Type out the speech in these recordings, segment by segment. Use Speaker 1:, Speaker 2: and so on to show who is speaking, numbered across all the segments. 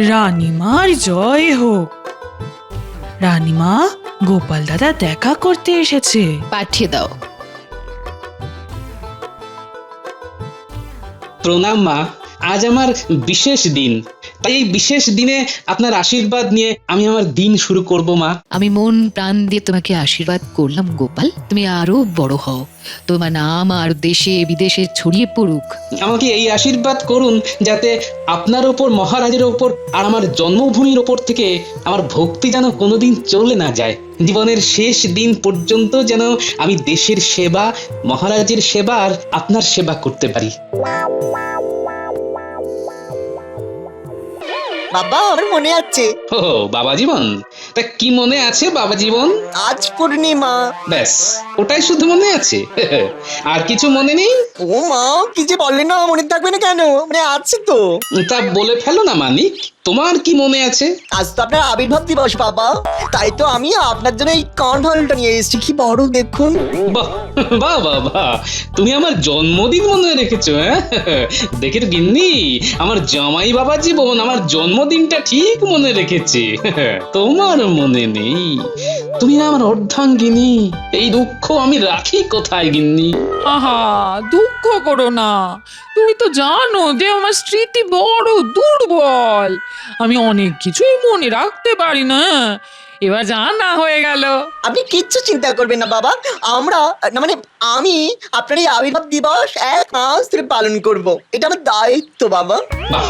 Speaker 1: রানীমার জয় হোক। রানীমা, গোপাল দাদা দেখা করতে এসেছে।
Speaker 2: পাঠিয়ে দাও।
Speaker 3: প্রণাম মা, আজ আমার বিশেষ দিন, তাই এই বিশেষ দিনে আপনার আশীর্বাদ নিয়ে আমি আমার দিন শুরু করব মা।
Speaker 2: আমি মন প্রাণ দিয়ে তোমাকে আশীর্বাদ করলাম গোপাল, তুমি আরো বড় হও, তোমার নাম আর দেশে বিদেশে ছড়িয়ে পড়ুক।
Speaker 3: আমাকে এই আশীর্বাদ করুন যাতে আপনার ওপর, মহারাজের ওপর আর আমার জন্মভূমির ওপর থেকে আমার ভক্তি যেন কোনোদিন চলে না যায়। জীবনের শেষ দিন পর্যন্ত যেন আমি দেশের সেবা, মহারাজের সেবা আর আপনার সেবা করতে পারি।
Speaker 4: বাবা, আমার মনে আছে।
Speaker 3: ও বাবা জীবন, তা কি মনে আছে বাবা জীবন?
Speaker 4: আজ পূর্ণিমা।
Speaker 3: ব্যাস, ওটাই শুধু মনে আছে, আর কিছু মনে নেই?
Speaker 4: ও মা, কি যে বললেন না, মনে থাকবে না কেন? মানে আছে তো।
Speaker 3: তা বলে ফেলো না মানিক, তোমার কি মনে আছে?
Speaker 4: আজ তো আপনার আবির্ভাব দিবস বাবা, তাই তো আমি আপনার জন্য এই কাঁঠালটা নিয়ে এসেছি। কি বড় দেখুন।
Speaker 3: বাহ বাহ বাহ বাহ, তুমি আমার জন্মদিন মনে রেখেছো, হ্যাঁ? দেখে গিন্নি, আমার জামাই বাবা জীবন আমার জন্মদিনটা ঠিক মনে রেখেছে, তোমার মনে নেই। তুমি না আমার অর্ধাঙ্গিনী, এই দুঃখ আমি রাখি কোথায় গিন্নি?
Speaker 1: আহা, দুঃখ করো না। তুমি তো জানো যে আমার স্মৃতি বড় দুর্বল, আমি অনেক কিছুই মনে রাখতে পারি না। এবার জানা হয়ে গেল।
Speaker 4: আপনি কিচ্ছু চিন্তা করবেন না বাবা, আমরা না মানে আমি আপনার এই আবির্ভাব দিবস 1 মাস ধরে পালন করব। এটা আমার দায়িত্ব বাবা।
Speaker 3: বাহ,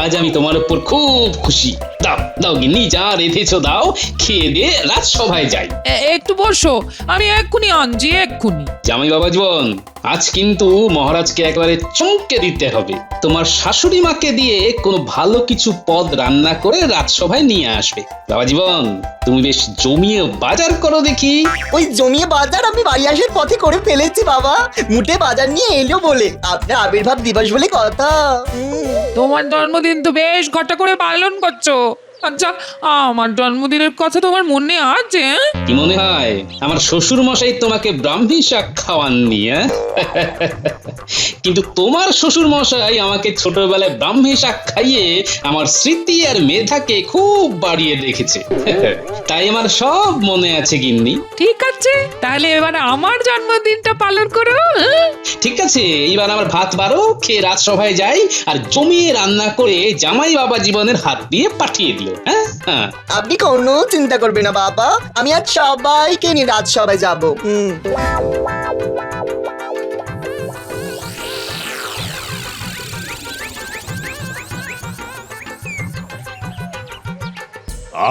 Speaker 3: আজ আমি তোমার উপর খুব খুশি। দাও দাও গিন্নি, যা রেখেছো দাও, খেয়ে দিয়ে রাজসভায় যাই।
Speaker 1: একটু বসো, আমি এক্ষুনি আনছি, এক্ষুনি।
Speaker 3: জামাই বাবা জীবন, আজ কিন্তু মহারাজকে একবারে চমকে দিতে হবে। তোমার শাশুড়ি মাকে দিয়ে কোনো ভালো কিছু পদ রান্না করে রাজসভায় নিয়ে আসবে। বাবা জীবন, তুমি বেশ জমিয়ে বাজার করো দেখি।
Speaker 4: ওই জমিয়ে বাজার আমি বাড়ি আসার পথে করে ফেলেছি বাবা, মুঠে বাজার নিয়ে এলো বলে। আপনার আবির্ভাব দিবস বলে কথা।
Speaker 1: তোমার জন্মদিন তো বেশ ঘটা করে পালন করছো। আচ্ছা, আমার জন্মদিনের কথা তোমার মনে আছে?
Speaker 3: কি মনে হয় আমার শ্বশুর মশাই তোমাকে ব্রাহ্মী শাক খাওয়াননি? কিন্তু তোমার শ্বশুর মশাই আমাকে ছোটবেলায় ব্রাহ্মী শাক খাইয়ে আমার স্মৃতি আর মেধাকে খুব বাড়িয়ে রেখেছে। তাই আমার সব মনে আছে গিন্নি।
Speaker 1: ঠিক আছে, তাহলে এবার আমার জন্মদিনটা পালন করো।
Speaker 3: ঠিক আছে, এইবার আমার ভাত বারো, খেয়ে রাজসভায় যাই আর জমিয়ে রান্না করে জামাই বাবা জীবনের হাত দিয়ে পাঠিয়ে দিল। হ্যাঁ,
Speaker 4: আপনি কোনো চিন্তা করবেন না বাবা, আমি আজ সবাইকে নিয়ে রাজসভায় যাব।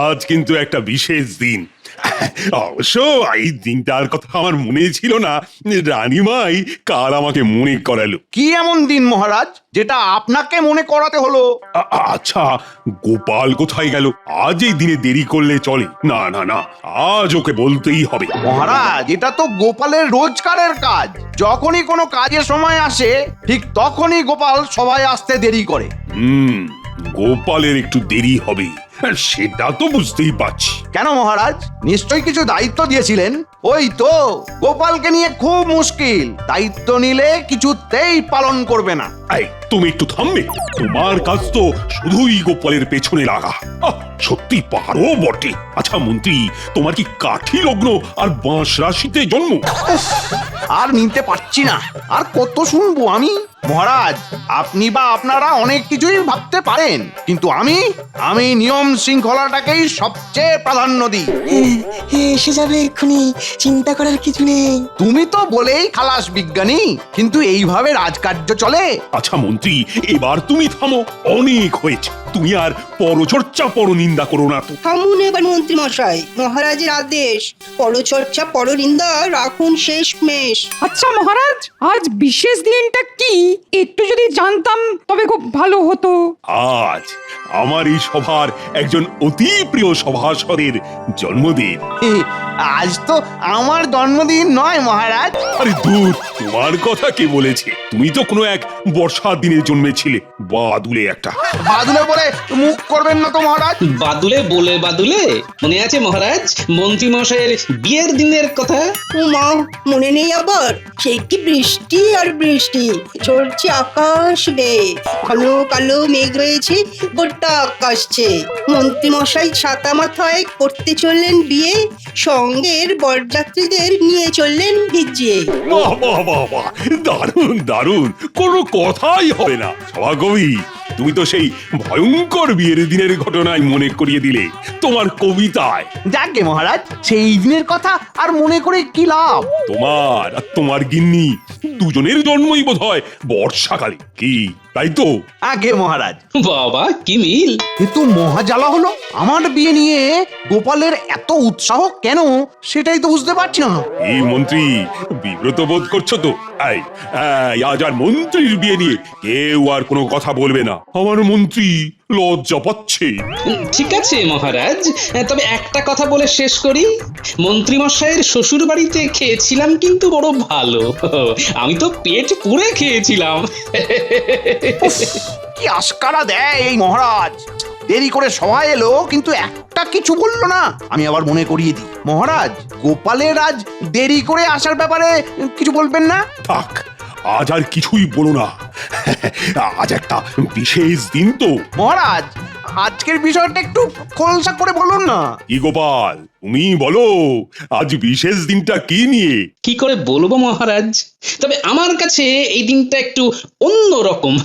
Speaker 5: আজ কিন্তু একটা বিশেষ দিন। অবশ্য এই দিনটার কথা আমার মনে ছিল না, রানীমাই কাল আমাকে মনে করালো।
Speaker 6: কি এমন দিন মহারাজ যেটা আপনাকে মনে করাতে হলো?
Speaker 5: আচ্ছা, গোপাল কোথায় গেল? আজ এই দিনে দেরি করলে চলে না। না না, আজ ওকে বলতেই হবে।
Speaker 6: মহারাজ, এটা তো গোপালের রোজকারের কাজ। যখনই কোনো কাজের সময় আসে ঠিক তখনই গোপাল সবাই আসতে দেরি করে।
Speaker 5: গোপালের একটু দেরি হবে, সেটা তো বুঝতেই পারছি।
Speaker 6: কেন মহারাজ, নিশ্চয়ই কিছু দায়িত্ব দিয়েছিলেন? ওই তো, গোপালকে নিয়ে খুব মুশকিল, দায়িত্ব নিলে কিছুতেই পালন করবে না।
Speaker 5: এই, তুমি একটু থামবে? তোমার কাজ তো শুধুই গোপালের পেছনে লাগা। সত্যি পারো বটে। আচ্ছা মন্ত্রী, তোমার কি কাঠি লগ্ন আর বাঁশ রাশিতে জন্ম?
Speaker 6: আর নিতে পারছি না, আর কত শুনবো আমি? মহারাজ, আপনি বা আপনারা অনেক কিছুই ভাবতে পারেন, কিন্তু আমি নিয়ম শৃঙ্খলাটাকেই সবচেয়ে প্রাধান্য দিই।
Speaker 4: এসে যাবে এক্ষুনি, চিন্তা করার কিছু নেই।
Speaker 6: তুমি তো বলেই খালাস বিজ্ঞানী, কিন্তু এইভাবে রাজকার্য চলে?
Speaker 5: আচ্ছা মন্ত্রী, এবার তুমি থামো, অনেক হয়েছে। তুমি আর পরচর্চা পরনিন্দা করো না তো।
Speaker 7: থামুন এবার মন্ত্রী মশাই, মহারাজের আদেশ, পরচর্চা পরনিন্দা রাখুন শেষ মেশ।
Speaker 8: আচ্ছা মহারাজ, আজ বিশেষ দিনটা কি একটু যদি জানতাম তবে খুব ভালো হতো।
Speaker 5: আজ আমার এই সভার একজন অতি প্রিয় সভাসদের জন্মদিন।
Speaker 6: আজ তো আমার জন্মদিন নয় মহারাজ।
Speaker 5: আরে দূর, তোমার কথা কে বলেছে? তুমি তো কোনো এক বর্ষার দিনে জন্মেছিলে, বাদুলে একটা।
Speaker 6: বাদুলে বলে কথায় মুখ করবেন না তো মহারাজ।
Speaker 3: বাদুলে বলে বাদুলে মনে আছে মহারাজ মন্ত্রী মশাইয়ের বিয়ের দিনের কথা?
Speaker 7: উমা, মনে নেই আবার? সে কি বৃষ্টি আর বৃষ্টি, ঝরছে আকাশ বেয়ে, কালো কালো মেঘ রয়েছে গোটা আকাশছে। মন্ত্রী মশাই ছাতা মাথায় করতে চললেন বিয়ে, সঙ্গের বরযাত্রীদের নিয়ে চললেন ভিজিয়ে।
Speaker 5: বাহ বাহ বাহ বাহ, দারুণ দারুণ, কোনো কথাই হবে না। সভাকবি, তুমি তো সেই ভয়ঙ্কর বিয়ের দিনের ঘটনায় মনে করিয়ে দিলে তোমার কবিতায়।
Speaker 6: যাকে মহারাজ, সেই দিনের কথা আর মনে করে কি লাভ?
Speaker 5: তোমার আর তোমার গিন্নি দুজনের জন্মই বোধ হয় বর্ষাকালে, কি তাই তো?
Speaker 6: আগে মহারাজ,
Speaker 3: বাবা কি মিল!
Speaker 6: এ তো মহাজ্বালা হলো। আমার বিয়ে নিয়ে গোপালের এত উৎসাহ কেন, সেটাই তো বুঝতে পারছি না।
Speaker 5: এই মন্ত্রী, বিব্রত বোধ করছো তো? এই, আজ আর মন্ত্রীর বিয়ে নিয়ে কেউ আর কোনো কথা বলবে না। আমার মন্ত্রী লজ্জা পাচ্ছে।
Speaker 3: ঠিক আছে মহারাজ, তবে একটা কথা বলে শেষ করি। মন্ত্রী মশাইয়ের শ্বশুর বাড়িতে খেয়েছিলাম কিন্তু বড় ভালো। আমি তো পেট পুরে খেয়েছিলাম।
Speaker 6: কি আস্কারা দেয় এই মহারাজ! দেরি করে সবাই এলো কিন্তু একটা কিছু বললো না। আমি আবার মনে করিয়ে দিই, মহারাজ গোপালের আজ দেরি করে আসার ব্যাপারে কিছু বলবেন না?
Speaker 5: থাক, আজ আর কিছুই বলো না। আজ একটা বিশেষ দিন তো।
Speaker 6: মহারাজ, আজকের বিষয়টা একটু খোলসা করে বলুন না।
Speaker 5: কি গোপাল, তুমি বলো, আজ বিশেষ দিনটা কি নিয়ে?
Speaker 3: কি করে বলবো মহারাজ, তবে আমার কাছে এই দিনটা একটু অন্য রকম।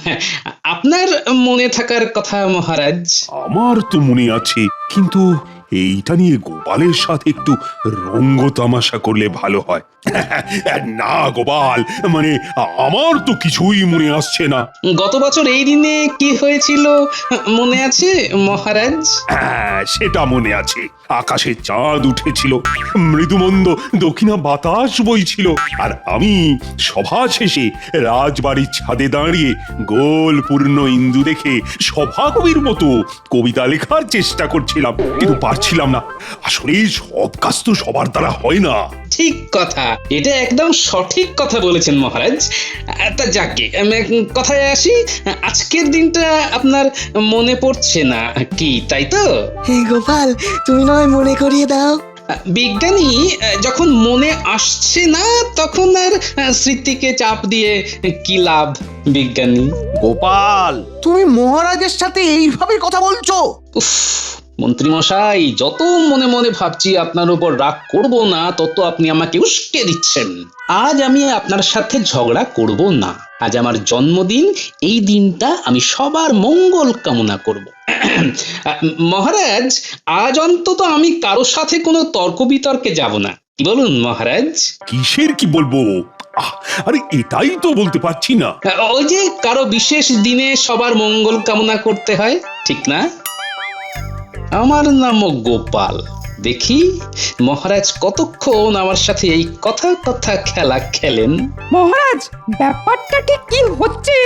Speaker 3: আপনার মনে থাকার কথা মহারাজ।
Speaker 5: আমার তো মনে আছে, কিন্তু এইটা নিয়ে গোপালের সাথে একটু রঙ্গ তামাশা করলে ভালো হয়। না গোপাল, মানে আমার তো কিছুই মনে আসছে না।
Speaker 3: গত বছর এই দিনে কি হয়েছিল মনে আছে মহারাজ?
Speaker 5: হ্যাঁ, সেটা মনে আছে। আকাশে চাঁদ উঠেছিল, মৃদুমন্দ দক্ষিণা বাতাস বইছিল, আর আমি সভা শেষে রাজবাড়ির ছাদে দাঁড়িয়ে গোল পূর্ণ ইন্দু দেখে সভাকবির মতো কবিতা লেখার চেষ্টা করছিলাম, কিন্তু পারছিলাম না। আসলে সব কাজ তো সবার দ্বারা হয় না।
Speaker 3: ঠিক কথা, এটা একদম সঠিক কথা বলেছেন মহারাজ। তা যাকে কথায় আসি, আজকের দিনটা আপনার মনে পড়ছে না কি, তাই তো?
Speaker 4: গোপাল, তুমি নয় মনে করিয়ে দাও।
Speaker 3: বিজ্ঞানী যখন মনে আসছে না তখন আর স্মৃতিকে চাপ দিয়ে কি লাভ বিজ্ঞানী?
Speaker 6: গোপাল, তুমি মহারাজের সাথে এইভাবে কথা বলছো?
Speaker 3: উফ, মন্ত্রী মশাই, যত মনে মনে ভাবছি আপনার উপর রাগ করব না, তত আপনি আমাকে উস্কে দিচ্ছেন। আজ আমি আপনার সাথে ঝগড়া করব না। আজ আমার জন্মদিন, এই দিনটা আমি সবার মঙ্গল কামনা করব। মহারাজ, আজ অন্তত আমি কারোর সাথে কোনো তর্ক বিতর্কে যাব না, কি বলুন মহারাজ?
Speaker 5: কিসের কি বলবো? আরে এটাই তো বলতে পারছি না।
Speaker 3: ওই যে কারো বিশেষ দিনে সবার মঙ্গল কামনা করতে হয়, ঠিক না? আমার নামও গোপাল। দেখি মহারাজ কতক্ষণ আমার সাথে এই কথা কথা খেলা খেলেন।
Speaker 8: মহারাজ, ব্যাপারটা ঠিক কি হচ্ছে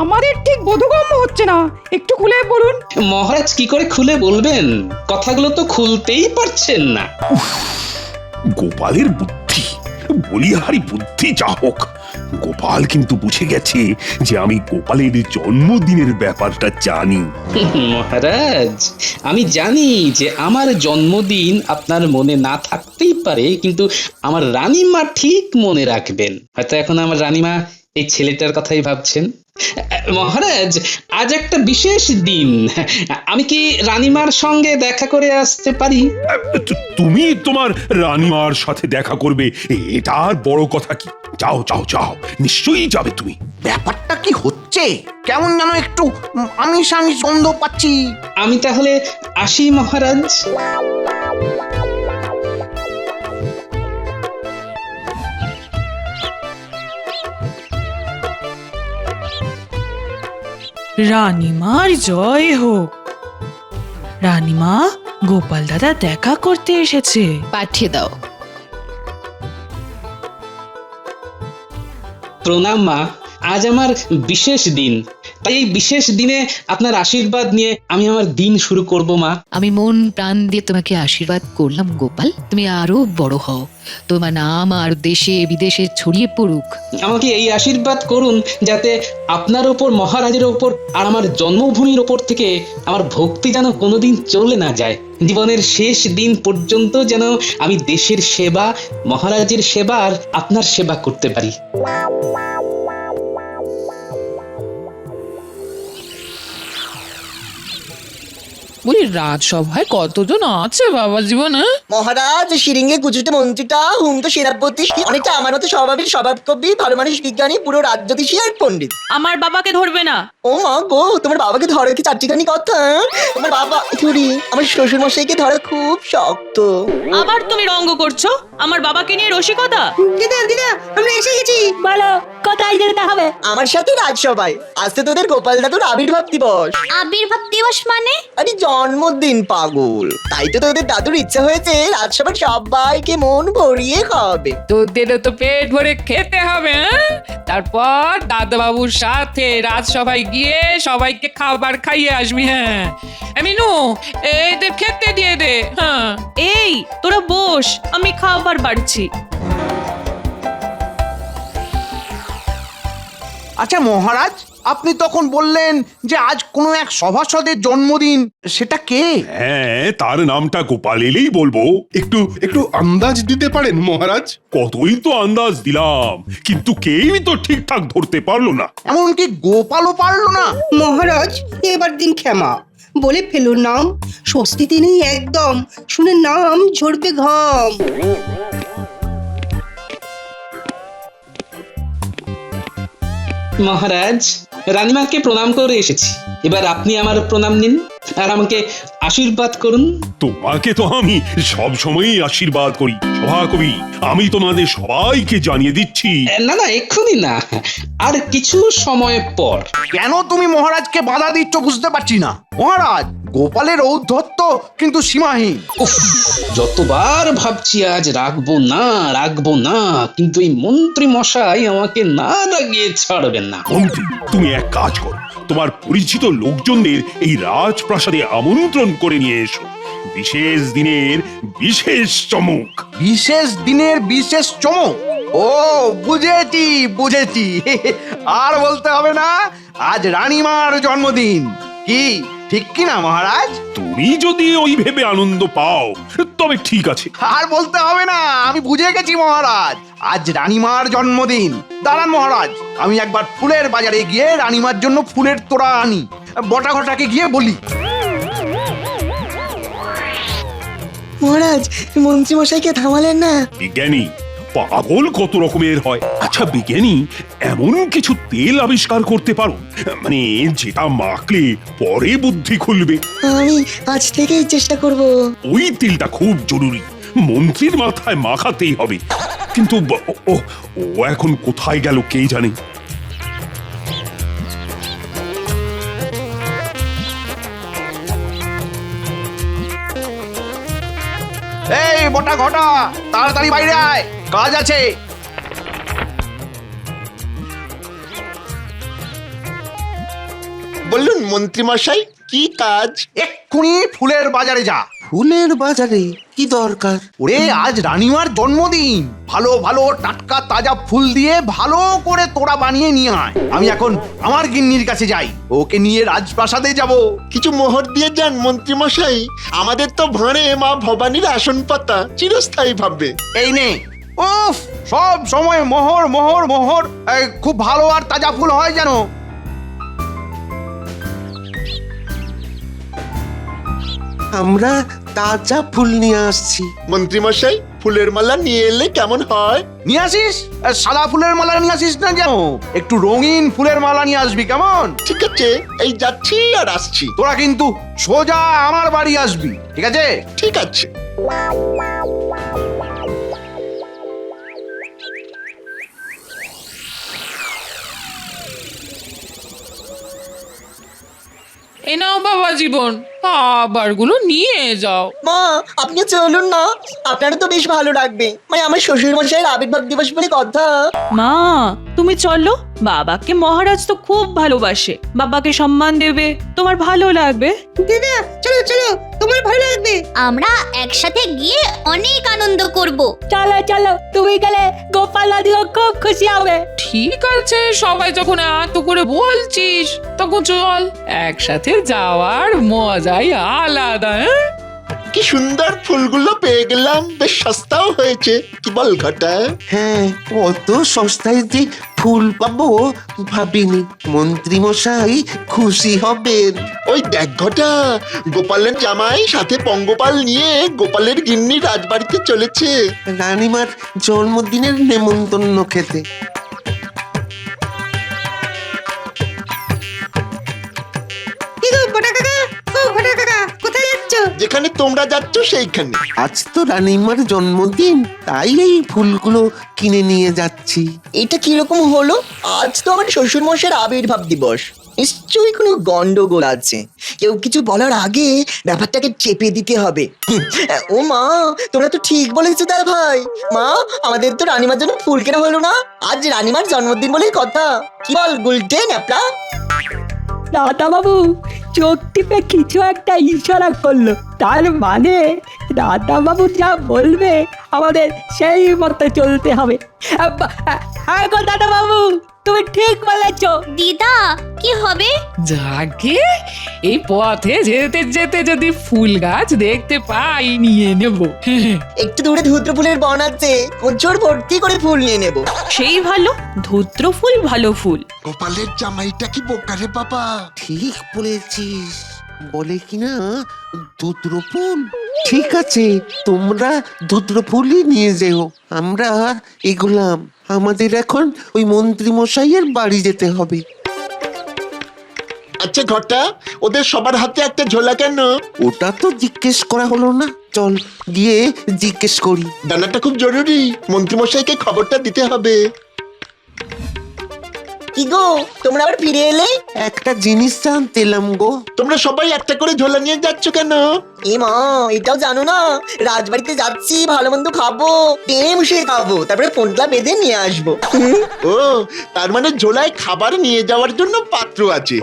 Speaker 8: আমাদের ঠিক বোধগম্য হচ্ছে না, একটু খুলে বলুন।
Speaker 3: মহারাজ কি করে খুলে বলবেন? কথাগুলো তো খুলতেই পারছেন না।
Speaker 5: গোপালের বুদ্ধি, বলিহারি বুদ্ধি যা হোক, গোপাল কিন্তু বুঝে গেছে যে আমি গোপালের জন্মদিনের ব্যাপারটা জানি।
Speaker 3: মহারাজ, আমি জানি যে আমার জন্মদিন আপনার মনে না থাকতেই পারে, কিন্তু আমার রানীমা ঠিক মনে রাখবেন। হয়তো এখন আমার রানীমা এই ছেলেটার কথাই ভাবছেন। মহারাজ, আজ একটা বিশেষ দিন, আমি কি রানীমার সঙ্গে দেখা করে আসতে পারি?
Speaker 5: তুমি তোমার রানীমার সাথে দেখা করবে, এটা আর বড় কথা কি? যাও যাও যাও, নিশ্চয়ই যাবে তুমি।
Speaker 6: ব্যাপারটা কি হচ্ছে? কেমন যেন একটু আমিষ আমিষ গন্ধ পাচ্ছি।
Speaker 3: আমি তাহলে আসি মহারাজ।
Speaker 9: রানীমার জয় হোক। রানীমা, গোপাল দাদা দেখা করতে এসেছে।
Speaker 2: পাঠিয়ে দাও।
Speaker 3: প্রণাম মা, আজ আমার বিশেষ দিন, তাই এই বিশেষ দিনে আপনার আশীর্বাদ নিয়ে আমি আমার দিন শুরু করব মা।
Speaker 2: আমি মন প্রাণ দিয়ে তোমাকে আশীর্বাদ করলাম গোপাল, তুমি আরো বড় হও, তোমার নাম আর দেশে বিদেশে ছড়িয়ে পড়ুক।
Speaker 3: আমাকে এই আশীর্বাদ করুন যাতে আপনার ওপর, মহারাজের ওপর আর আমার জন্মভূমির ওপর থেকে আমার ভক্তি যেন কোনোদিন চলে না যায়। জীবনের শেষ দিন পর্যন্ত যেন আমি দেশের সেবা, মহারাজের সেবা আর আপনার সেবা করতে পারি।
Speaker 1: বলি রাজসভায় কতজন আছে বাবা জীবন?
Speaker 4: মহারাজ, শিরিঙ্গে কুচুটে মন্ত্রীটা, হুমতো সেনাপতি, অনেকটা আমার মতো স্বভাবের স্বভাব কবি, ভালো মানুষ, বিজ্ঞানী, পুরো রাজ্যতীষী আর পণ্ডিত।
Speaker 9: আমার বাবাকে ধরবে না।
Speaker 4: ও মা গো, তোমার বাবাকে ধরে কি চারটিখানি কথা? তোমার বাবা থুরি, আমার শ্বশুর মশাইকে ধরা খুব শক্ত।
Speaker 9: আবার তুমি রঙ্গ করছো আমার বাবাকে নিয়ে রসিকতা।
Speaker 7: দিদা দিদা, আমরা এসে গেছি। বলো কোথায় যেতে হবে?
Speaker 4: আমার সাথে রাজসভায়। আজ তো তোদের গোপাল দাদুর আবির্ভাব দিবস।
Speaker 10: আবির্ভাব দিবস মানে?
Speaker 4: আরে জন্মদিন পাগল, তাই তো তোদের দাদুর ইচ্ছা হয়েছে রাজসভার সবাইকে মন ভরিয়ে খাওয়াবে।
Speaker 1: তোদেরও তো পেট ভরে খেতে হবে, হ্যাঁ? তারপর দাদাবাবুর সাথে রাজসভায় গিয়ে সবাইকে খাবার খাইয়ে আসবি। হ্যাঁ মিনু, এদের খেতে দিয়ে দে। হ্যাঁ
Speaker 9: এই তোরা বস, আমি খাবার বাড়ছি।
Speaker 6: আচ্ছা মহারাজ, আপনি তখন বললেন যে আজ কোনো এক সভাসদের জন্মদিন, সেটা কে?
Speaker 5: হ্যাঁ, তার নামটা গোপাল এলেই বলবো। একটু একটু আন্দাজ দিতে পারেন মহারাজ? কতই তো আন্দাজ দিলাম, কিন্তু কেউই তো ঠিকঠাক ধরতে পারলো না।
Speaker 6: এমনকি গোপালও পারলো না?
Speaker 7: মহারাজ, এবার দিন ক্ষমা, বলে ফেলুন নাম, স্বস্তিতে নেই একদম, শুনে নাম ঝরবে ঘাম।
Speaker 3: মহারাজ, রানীমাকে প্রণাম করে এসেছি, এবার আপনি আমার প্রণাম নিন আর আমাকে আশীর্বাদ করুন।
Speaker 5: তোমাকে তো আমি সব সময়ই আশীর্বাদ করি সভাকবি। আমি তোমাদের সবাইকে জানিয়ে দিচ্ছি।
Speaker 3: না না, এক্ষুনি না, আর কিছু সময় পর।
Speaker 6: কেন তুমি মহারাজকে বাধা দিচ্ছ বুঝতে পারছি না। মহারাজ, গোপালের ঔদ্ধত্য কিন্তু সীমাহীন।
Speaker 3: উফ, যতবার ভাবছি আজ রাখবো না, কিন্তু এই মন্ত্রী মশাই আমাকে না রাগিয়ে ছাড়বেন না।
Speaker 5: মন্ত্রী, তুমি এক কাজ করো, তোমার পরিচিত লোকজনদের এই রাজপ্রাসাদে আমন্ত্রণ করে নিয়ে এসো। বিশেষ দিনের বিশেষ চমক।
Speaker 6: বিশেষ দিনের বিশেষ চমক? ও বুঝেছি বুঝেছি, আর বলতে হবে না, আজ রানীমার জন্মদিন। কি ঠিক কি না মহারাজ?
Speaker 5: তুমি যদি ওই ভেবে আনন্দ পাও তবে ঠিক আছে।
Speaker 6: আর বলতে হবে না, আমি বুঝে গেছি মহারাজ, আজ রানীমার জন্মদিন। দাঁড়ান মহারাজ, আমি একবার ফুলের বাজারে গিয়ে রানীমার জন্য ফুলের তোড়া আনি। বটাঘটাকে গিয়ে বলি।
Speaker 4: মহারাজ, মন্ত্রী মশাইকে থামালেন না।
Speaker 5: বিজ্ঞানী পাগল কত রকমের হয়। আচ্ছা বিজ্ঞানী, এমন কিছু তেল আবিষ্কার করতে পারো মানে যেটা মাখলে পরে বুদ্ধি খুলবে?
Speaker 4: আমি আজ থেকেই চেষ্টা করব।
Speaker 5: ওই তেলটা খুব জরুরি, মন্ত্রীর মাথায় মাখাতেই হবে। কিন্তু ও এখন কোথায় গেল কে জানে।
Speaker 6: এই বটা ঘটা, তাড়াতাড়ি বাইরে আয়, কাজ আছে।
Speaker 11: বলুন মন্ত্রী মশাই, কি কাজ?
Speaker 6: এক্ষুনি ফুলের বাজারে যা।
Speaker 11: ফুলের বাজারে কি দরকার?
Speaker 6: ওরে, আজ রানীমার জন্মদিন, ভালো ভালো টাটকা তাজা ফুল দিয়ে ভালো করে তোড়া বানিয়ে নিয়ে আয়। আমি এখন আমার গিন্নির কাছে যাই, ওকে নিয়ে রাজপ্রাসাদে যাব।
Speaker 11: কিছু মোহর দিয়ে যান মন্ত্রী মশাই, আমাদের তো ভাঁড়ে মা ভবানীর আসন পাতা চিরস্থায়ী ভাববে।
Speaker 6: এই নে। উফ, সব সময় মোহর মোহর মোহর। খুব ভালো আর তাজা ফুল হয় যেন।
Speaker 11: আমরা তাজা ফুল নিয়ে আসছি। মন্ত্রী মশাই, ফুলের মালা নিয়ে এলে কেমন হয়?
Speaker 6: নিয়ে আসিস? সাদা ফুলের মালা নিয়ে আসিস না যেন, একটু রঙিন ফুলের মালা নিয়ে আসবি কেমন?
Speaker 11: ঠিক আছে, এই যাচ্ছি আর আসছি।
Speaker 6: তোরা কিন্তু সোজা আমার বাড়ি আসবি, ঠিক আছে?
Speaker 11: ঠিক আছে।
Speaker 1: এ নাও বাবা জীবন, খাবারগুলো নিয়ে যাও।
Speaker 4: মা আপনি চলুন না, আপনারা তো বেশ ভালো লাগবে, মানে আমার শ্বশুর মশাইয়ের আবির্ভাব দিবস বলে কথা।
Speaker 9: মা তুমি চলো, বাবাকে মহারাজ তো খুব ভালোবাসে, বাবাকে সম্মান দেবে, তোমার ভালো লাগবে।
Speaker 7: দিদা চলো চলো, তোমার ভালো লাগবে।
Speaker 10: আমরা একসাথে গিয়ে অনেক আনন্দ করব।
Speaker 8: চলো চলো, তুমি গেলে গোপাল দাদিও খুব খুশি হবে।
Speaker 1: ঠিক আছে, সবাই যখন এত করে বলছিস তখন চল, একসাথে যাওয়ার মজাই আলাদা।
Speaker 11: কি সুন্দর ফুলগুলো পেয়ে গেলাম, বেশ সস্তাও হয়েছে, কি বল ঘটা? হ্যাঁ, অত সস্তায় যে ফুল পাবো ভাবিনি। মন্ত্রী মশাই খুশি হবেন। ওই দেখ ঘটা, গোপালের জামাই সাথে পঙ্গপাল নিয়ে গোপালের গিন্নি রাজবাড়িতে চলেছে রানীমার জন্মদিনের নেমন্তন্ন খেতে।
Speaker 7: কি গো বড় কাকা, ও বড় কাকা কোথায় যাচ্ছ?
Speaker 11: যেখানে তোমরা যাচ্ছ সেইখানে। আজ তো রানীমার জন্মদিন, তাই এই ফুলগুলো কিনে নিয়ে যাচ্ছি।
Speaker 4: এটা কিরকম হলো? আজ তো আমার শ্বশুর মশাইয়ের আবির্ভাব দিবস, নিশ্চয়ই কোনো গন্ডগোল আছে। কেউ কিছু বলার আগে ব্যাপারটাকে চেপে দিতে হবে। ও মা, তোমরা তো ঠিক বলেছো দাদা ভাই। মা, আমাদের তো রানীমার জন্য ফুল কেনা হলো না, আজ রানীমার জন্মদিন বলেই কথা। কি বল গুলটে ন্যাপলা?
Speaker 8: দাদা বাবু চোখ টিপে কিছু একটা ইশারা করলো, তার মানে দাদা বাবু যা বলবে আমাদের সেই মতো চলতে হবে। হ্যাঁ গো দাদা বাবু, তুমি ঠিক বলেছো।
Speaker 10: দিদা কি হবে?
Speaker 1: যাকে এই পথে যেতে যেতে যদি ফুল গাছ দেখতে পাই নিয়ে নেব।
Speaker 4: একটু দূরে ধুত্র ফুলের বন আছে, প্রচুর ভর্তি করে ফুল নিয়ে নেব।
Speaker 9: সেই ভালো, ধূত্র ফুল ভালো ফুল।
Speaker 11: গোপালের জামাইটা কি বোকারে বাবা? ঠিক বলেছিস, বলে কিনা দুদ্র ফুল। ঠিক আছে, তোমরা দুদ্র ফুলই নিয়ে যেও, আমরা এগুলাম। আমাদের এখন ওই মন্ত্রী মশাইয়ের বাড়ি যেতে হবে। আচ্ছা ঘটা, ওদের সবার হাতে একটা ঝোলা কেন? ওটা তো জিজ্ঞেস করা হলো না, চল গিয়ে জিজ্ঞেস করি। জানাটা খুব জরুরি, মন্ত্রী মশাইকে খবরটা দিতে হবে।
Speaker 4: কি গো, তোমরা আবার ফিরে এলে?
Speaker 11: একটা জিনিস জানতে এলাম গো। তোমরা সবাই একটা করে ঝোলা নিয়ে যাচ্ছ কেন?
Speaker 4: এ মা, এটাও জানো না? রাজবাড়িতে যাচ্ছি, ভালো মন্দ খাবো, টেনে মুশে খাবো, তারপরে ফোনটা বেঁধে নিয়ে আসবো।
Speaker 11: ও, তার মানে ঝোলায় খাবার নিয়ে যাওয়ার জন্য পাত্র আছে।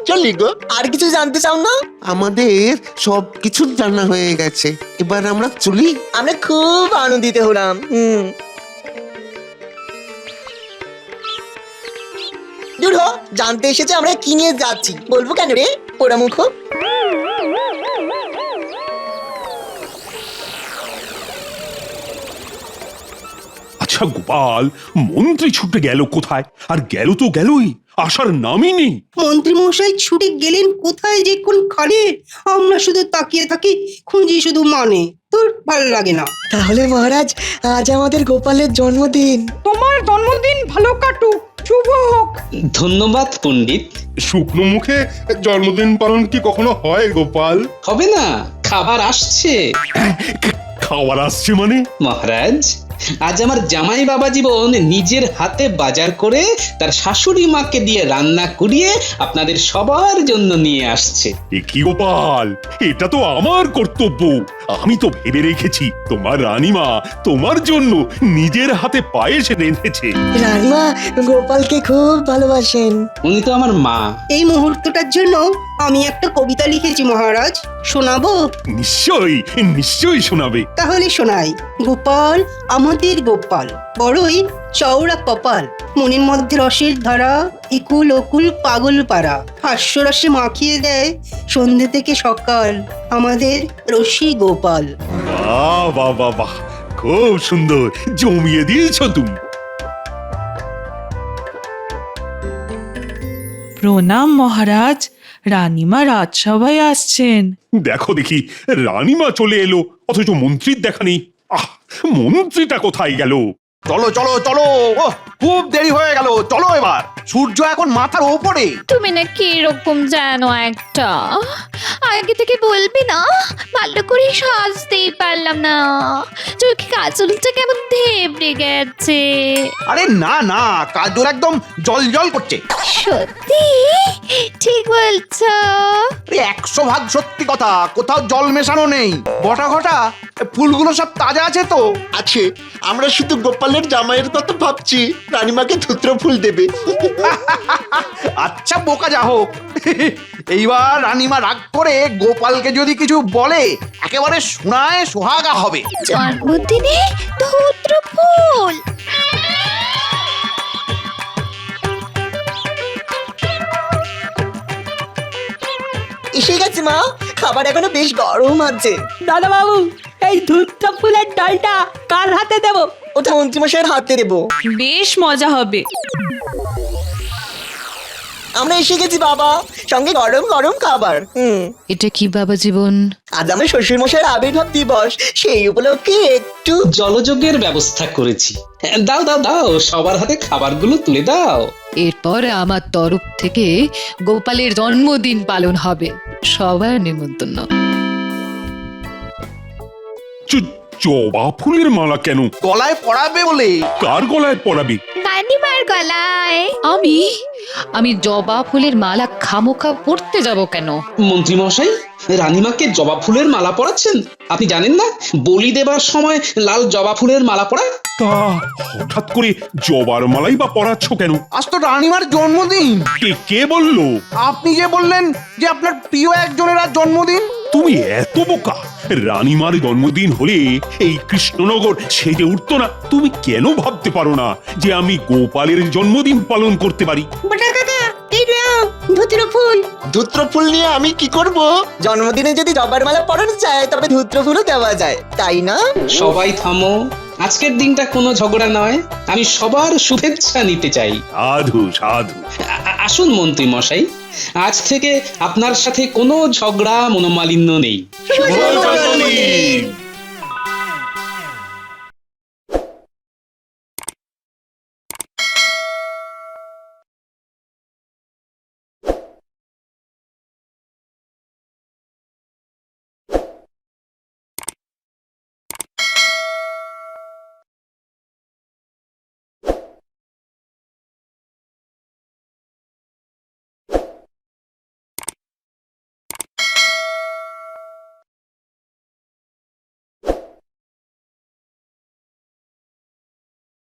Speaker 11: চলি গো।
Speaker 4: আর কিছু জানতে চাও না?
Speaker 11: আমাদের সব কিছু জানা হয়ে গেছে, এবার আমরা চলি।
Speaker 4: আমরা খুব আনন্দিত হলাম। দূর হ, জানতে এসেছে আমরা কি নিয়ে যাচ্ছি, বলবো কেন রে পোড়ামুখ?
Speaker 5: আচ্ছা গোপাল, মন্ত্রী ছুটে গেল কোথায়? আর গেল তো গেলই, আসার নামই নেই।
Speaker 7: মন্ত্রী মশাই ছুটে গেলেন কোথায় যে কোন খানে, আমরা শুধু তাকিয়ে থাকি, খুঁজি শুধু মানে। তোর ভালো লাগে না।
Speaker 4: তাহলে মহারাজ, আজ আমাদের গোপালের জন্মদিন।
Speaker 8: তোমার জন্মদিন ভালো কাটুক, শুভ হোক।
Speaker 3: ধন্যবাদ পণ্ডিত।
Speaker 5: শুকনো মুখে জন্মদিন পালন কি কখনো হয় গোপাল?
Speaker 3: হবে না, খাবার আসছে।
Speaker 5: খাবার আসছে মানে?
Speaker 3: মহারাজ, আজ আমার জামাই বাবা জীবন নিজের হাতে বাজার করে তার শাশুড়ি মাকে দিয়ে রান্না করিয়ে আপনাদের সবার জন্য নিয়ে আসছে।
Speaker 5: এ কি গোপাল, এটা তো আমার কর্তব্য। আমি তো ভেবে রেখেছি তোমার রানীমা তোমার জন্য নিজের হাতে পায়েস রেঁধেছে।
Speaker 4: রানীমা গোপালকে খুব ভালোবাসেন।
Speaker 3: উনি তো আমার মা।
Speaker 7: এই মুহূর্তটার জন্য আমি একটা কবিতা লিখেছি মহারাজ, শোনাবো?
Speaker 5: নিশ্চয়ই নিশ্চয়ই শোনাবে।
Speaker 7: তাহলে শোনাই। গোপাল আমাদের গোপাল, বড়ই চওড়া কপাল, মনের মধ্যে রসের ধারা, ইকুল অকুল পাগল পাড়া, হাস্যরসে মাখিয়ে দেয় সন্ধে থেকে সকাল, আমাদের রসি গোপাল।
Speaker 5: বাহ বাহ বাহ বাহ, খুব সুন্দর, জমিয়ে দিয়েছ তুমি।
Speaker 9: প্রণাম মহারাজ, রানীমা রাজসভায় আসছেন।
Speaker 5: দেখো দেখি, রানীমা চলে এলো, অথচ মন্ত্রীর দেখা নেই। আহ, মন্ত্রীটা কোথায় গেল?
Speaker 6: চলো চলো চলো, খুব দেরি হয়ে গেল, চলো এবার। সূর্য এখন মাথার ওপরে।
Speaker 10: তুমি না কি এরকম জানো একটা, আগে থেকে বলবি না? ভালো করে সাজতেই পারলাম না, চোখে কাজলটা কেমন ধেবড়ে গেছে।
Speaker 6: আরে না না, কাজল একদম জল জল করছে।
Speaker 10: সত্যি? ঠিক বলছো।
Speaker 6: 100% সত্যি কথা, কোথাও জল মেশানো নেই। বটা ঘটা ফুলগুলো সব তাজা আছে তো?
Speaker 11: আছে, আমরা শুধু গোপালের জামাইয়ের কথা ভাবছি, রানীমাকে ধুত্র ফুল দেবে।
Speaker 6: আচ্ছা বোকা যা হোক, এইবার রানীমা রাগ করে গোপালকে যদি কিছু বলে একেবারে শোনায় সোহাগা হবে।
Speaker 10: জন্মদিনে ধুত্র ফুল?
Speaker 4: এসে গেছে মা, খাবার এখনো বেশ গরম আছে।
Speaker 8: দাদা বাবু, এই ধূর্ত ফুলের ডালটা কার হাতে দেব?
Speaker 4: ওটা মন্ত্রীমশাইয়ের হাতে দেবো।
Speaker 9: বেশ মজা হবে।
Speaker 4: আমরা এসে গেছি বাবা, সঙ্গে গরম গরম খাবার।
Speaker 2: এটা কি বাবা জীবন?
Speaker 4: আজ আমার শ্বশুর মশাইয়ের আবির্ভাব দিবস, সেই উপলক্ষে একটু
Speaker 3: জলযোগের ব্যবস্থা করেছি। দাও দাও দাও, সবার হাতে খাবারগুলো তুলে দাও।
Speaker 2: এরপর আমার তরফ থেকে গোপালের জন্মদিন পালন হবে, সবার নিমন্ত্রণ।
Speaker 5: জবা ফুলের মালা কেন?
Speaker 6: গলায় পড়াবে বলে।
Speaker 5: কার গলায় পরাবে?
Speaker 10: রানীমার গলায়।
Speaker 2: আমি জবা ফুলের মালা খামোখা পড়তে যাব কেন?
Speaker 3: মন্ত্রী মশাই, রানীমাকে জবা ফুলের মালা পরাচ্ছেন? আপনি জানেন না বলি দেবার সময় লাল জবা ফুলের মালা পরা?
Speaker 5: তা হঠাৎ করে জবার মালাই বা পরাচ্ছ কেন?
Speaker 6: আজ তো রানীমার জন্মদিন।
Speaker 5: কে বললো?
Speaker 6: আপনি যে বললেন যে আপনার প্রিয় একজনের আজ জন্মদিন।
Speaker 5: তুমি এত বোকা! রানীমার জন্মদিন হলে এই কৃষ্ণনগর সেজে উঠতো না। তুমি কেন ভাবতে পারো না যে আমি গোপালের জন্মদিন পালন করতে পারি?
Speaker 7: বটা কাকা, এই নাও ধুত্র ফুল।
Speaker 11: ধুত্র ফুল নিয়ে আমি কি করব?
Speaker 4: জন্মদিনে যদি জবার মালা পরানো যায় তবে ধূত্র ফুলও দেওয়া যায়, তাই না?
Speaker 3: সবাই থামো, আজকের দিনটা কোনো ঝগড়া নয়, আমি সবার শুভেচ্ছা নিতে চাই।
Speaker 5: সাধু সাধু।
Speaker 3: আসুন মন্ত্রী মশাই, আজ থেকে আপনার সাথে কোনো ঝগড়া মনোমালিন্য নেই।
Speaker 5: জয় জগন্নাথ।